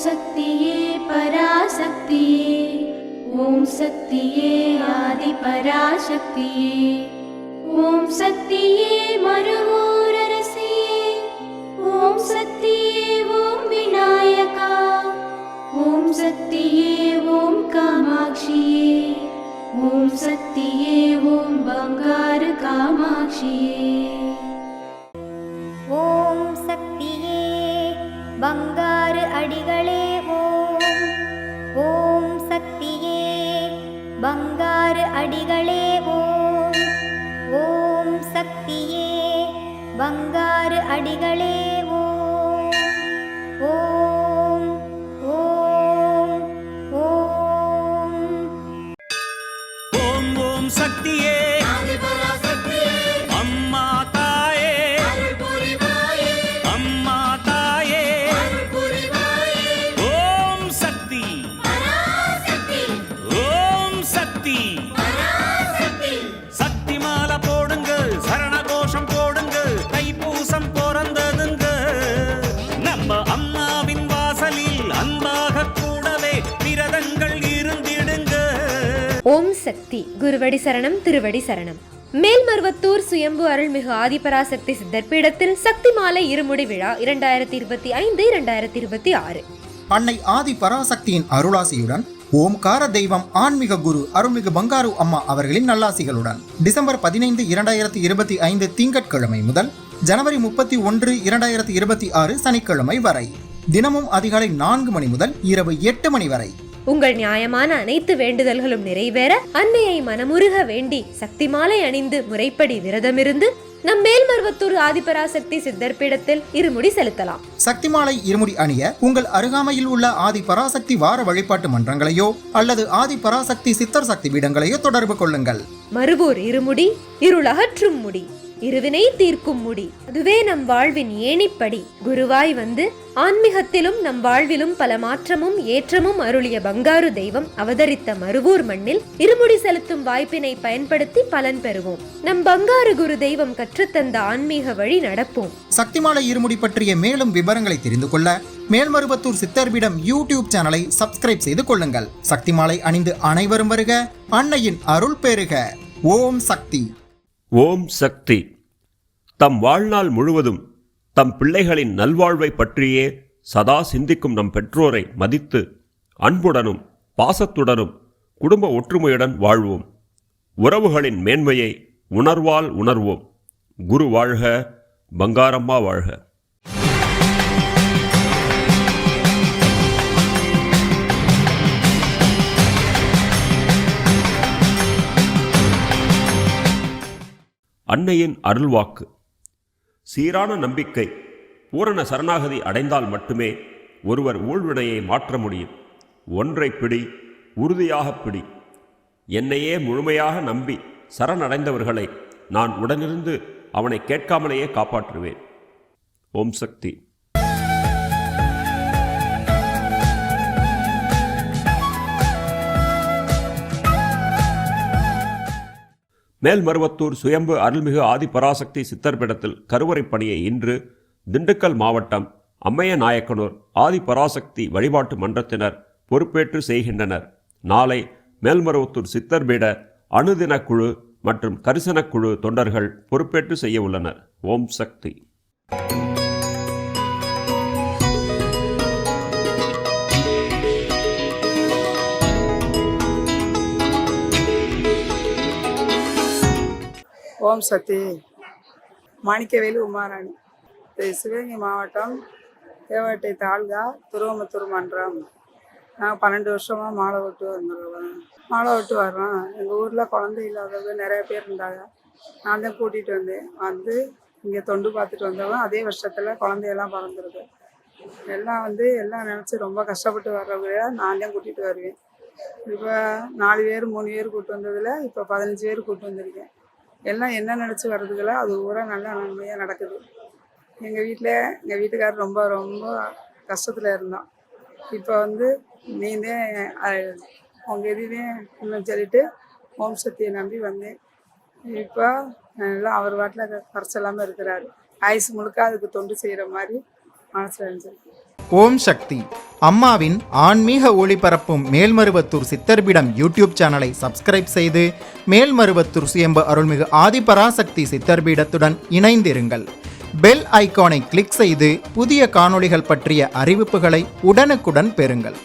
சக்தியே பராசக்தியே, ஓம் சக்தியே ஆதி பராசக்தியே, ஓம் சக்தியே மருவூரரசியே, ஓம் சக்தியே ஓம் விநாயகா, ஓம் சக்தியே ஓம் காமாட்சியே, ஓம் சக்தியே ஓம் பங்காரு காமாட்சியே. ஓம் சக்தியே பங்காரு அடிகளே ஓம். ஓம் சக்தியே பங்காரு அடிகளே ஓம். ஓம் சக்தியே பங்காரு அடிகளே ஓம். ஓம் ஓம் ஓம். ஓம் ஓம் சக்தியே அம்மா தாயே, அம்மா தாயே, ஓம் சக்தி, ஓம் சக்தி, சக்தி மாலை போடுங்க, சரண கோஷம் போடுங்க, தைப்பூசம் பிறந்ததுங்க, நம்ம அம்மாவின் வாசலில் அன்பாக கூடவே விரதங்கள் இருந்திடுங்க. ஓம் சக்தி. குருவடி சரணம், திருவடி சரணம். மேல்மருவத்தூர் சுயம்பு அருள்மிகு ஆதிபராசக்தி சித்தர் பீடத்தில் சக்தி மாலை இருமுடி விழா 2025-2026. அன்னை ஆதி பராசக்தியின் அருளாசியுடன் ஓம்கார தெய்வம் ஆன்மீக குரு அருள்மிகு பங்காரு அம்மா அவர்களின் நல்லாசிகளுடன் டிசம்பர் 15, 2025 திங்கட்கிழமை முதல் ஜனவரி 31, 2026 சனிக்கிழமை வரை தினமும் அதிகாலை 4 மணி முதல் இரவு 8 மணி வரை உங்கள் நியாயமான அனைத்து வேண்டுதல்களும் நிறைவேற அன்னையை மனமுருக வேண்டி சக்தி மாலை அணிந்து முறைப்படி விரதமிருந்து நம் மேல்மருவத்தூர் ஆதிபராசக்தி சித்தர் பீடத்தில் இருமுடி செலுத்தலாம். சக்தி மாலை இருமுடி அணிய உங்கள் அருகாமையில் உள்ள ஆதி பராசக்தி வார வழிபாட்டு மன்றங்களையோ அல்லது ஆதி பராசக்தி சித்தர் சக்தி பீடங்களையோ தொடர்பு கொள்ளுங்கள். மறுவூர் இருமுடி இருளகற்றும் முடி, இருவினை தீர்க்கும் முடி, அதுவே நம் வாழ்வின் ஏணிப்படி. குருவாய் வந்து ஆன்மீகத்திலும் நம் வாழ்விலும் பல மாற்றமும் ஏற்றமும் அருளிய பங்காரு தெய்வம் அவதரித்த மருவூர் மண்ணில் இருமுடி செலுத்தும் வாய்ப்பினை பயன்படுத்தி பலன் பெறுவோம். நம் பங்காரு குரு தெய்வம் கற்றுத்தந்த ஆன்மீக வழி நடப்போம். சக்திமாலை இருமுடி பற்றிய மேலும் விவரங்களை தெரிந்து கொள்ள மேல்மருவத்தூர் சித்தர்பீடம் யூடியூப் சேனலை சப்ஸ்கிரைப் செய்து கொள்ளுங்கள். சக்திமாலை அணிந்து அனைவரும் வருக, அன்னையின் அருள் பெறுக. ஓம் சக்தி. ஓம் சக்தி. தம் வாழ்நாள் முழுவதும் தம் பிள்ளைகளின் நல்வாழ்வை பற்றியே சதா சிந்திக்கும் நம் பெற்றோரை மதித்து அன்புடனும் பாசத்துடனும் குடும்ப ஒற்றுமையுடன் வாழ்வோம். உறவுகளின் மேன்மையை உணர்வால் உணர்வோம். குரு வாழ்க, பங்காரம்மா வாழ்க. அன்னையின் அருள்வாக்கு. சீரான நம்பிக்கை, பூரண சரணாகதி அடைந்தால் மட்டுமே ஒருவர் ஊழ்வினையை மாற்ற முடியும். ஒன்றை பிடி, உறுதியாக பிடி. என்னையே முழுமையாக நம்பி சரணடைந்தவர்களை நான் உடனிருந்து அவனை கேட்காமலேயே காப்பாற்றுவேன். ஓம் சக்தி. மேல்மருவத்தூர் சுயம்பு அருள்மிகு ஆதிபராசக்தி சித்தர்பீடத்தில் கருவறை பணியை இன்று திண்டுக்கல் மாவட்டம் அம்மையநாயக்கனூர் ஆதிபராசக்தி வழிபாட்டு மன்றத்தினர் பொறுப்பேற்று செய்கின்றனர். நாளை மேல்மருவத்தூர் சித்தர்பீட அணுதின குழு மற்றும் கரிசனக்குழு தொண்டர்கள் பொறுப்பேற்று செய்ய உள்ளனர். ஓம் சக்தி. ஓம் சக்தி. மாணிக்கவேலு உமாராணி, சிவகங்கை மாவட்டம் தேவட்டை தாலுகா துருவமுத்தூர் மன்றம். நாங்கள் 12 வருஷமாக மாலை விட்டு வர்றோம். எங்கள் ஊரில் குழந்தை இல்லாதவங்க நிறைய பேர் இருந்தாங்க. நான் தான் கூட்டிகிட்டு வந்து இங்கே தொண்டு பார்த்துட்டு வந்தவங்க. அதே வருஷத்தில் குழந்தையெல்லாம் பிறந்திருக்கு. எல்லாம் நினச்சி ரொம்ப கஷ்டப்பட்டு வர்றவங்க நான் தான் கூட்டிகிட்டு வருவேன். இப்போ 4 பேர் 3 பேர் கூப்பிட்டு வந்ததில் இப்போ 15 பேர் கூப்பிட்டு வந்திருக்கேன். எல்லாம் என்ன நினச்சி வர்றதுக்குள்ள அது ஊரா நல்லா நன்மையாக நடக்குது. எங்கள் வீட்டுக்காரர் ரொம்ப ரொம்ப கஷ்டத்தில் இருந்தோம். இப்போ நீந்தே உங்கள் எதுவே இல்லைன்னு சொல்லிட்டு ஓம் சக்தியை நம்பி வந்தேன். இப்போ எல்லாம் அவர் வாட்டில் குறைச்சலாமல் இருக்கிறாரு. ஆயுசு முழுக்க அதுக்கு தொண்டு செய்கிற மாதிரி மனசில் இருந்துச்சு. ஓம் சக்தி. அம்மாவின் ஆன்மீக ஒளிபரப்பும் மேல்மருவத்தூர் சித்தர்பீடம் யூடியூப் சேனலை சப்ஸ்கிரைப் செய்து மேல்மருவத்தூர் சுயம்பு அருள்மிகு ஆதிபராசக்தி சித்தர்பீடத்துடன் இணைந்திருங்கள். பெல் ஐகானை கிளிக் செய்து புதிய காணொளிகள் பற்றிய அறிவிப்புகளை உடனுக்குடன் பெறுங்கள்.